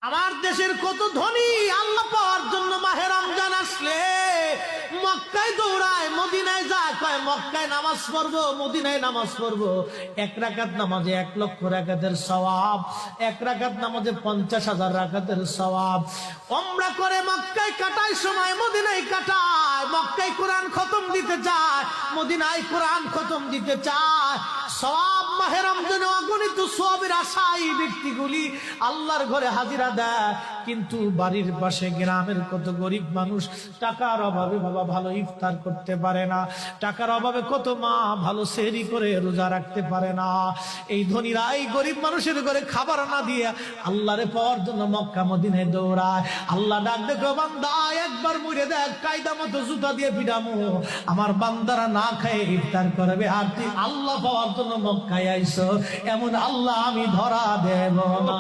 আমার দেশের কত ধনী আল্লাহ পাওয়ার জন্য মাহে রমজান আসলে মক্কায় দৌড়ায়, মদিনায় যায়, কয় মক্কায় নামাজ পড়বো, মদিনায় নামাজ পড়বো। এক রাকাত নামাজে 1,00,000 রাকাতের সওয়াব, এক রাকাত নামাজে 50,000 রাকাতের সওয়াব। উমরা করে মক্কায় কাটায় সময় মদিনায় কাটায়, মক্কায় কোরআন খতম দিতে চায়, মদিনায় কোরআন খতম দিতে চায়। সওয়াব মাহে রমজানে অগণিত সওয়াবের আশায় ব্যক্তিগুলি আল্লাহর ঘরে হাজিরা দেয়, কিন্তু বাড়ির পাশে গ্রামের কত গরিব মানুষ টাকার অভাবে বাবা ভালো ইফতার করতে পারে না, টাকার অভাবে কত মা ভালো সেহরি করে রোজা রাখতে পারে না। এই ধনীরা এই গরিব মানুষের ঘরে খাবার না দিয়ে আল্লাহরে পাওয়ার জন্য মক্কা মদিনায় দৌড়ায়। আল্লাহ ডাক দেখো, বান্দা একবার মরে দেখ, কায়দা মতো জুতা দিয়ে পিটামো, আমার বান্দারা না খায় ইফতার করবে, আর তুই আল্লাহ পাওয়ার জন্য মক্কায় আইছো, এমন আল্লাহ আমি ধরা দেব না।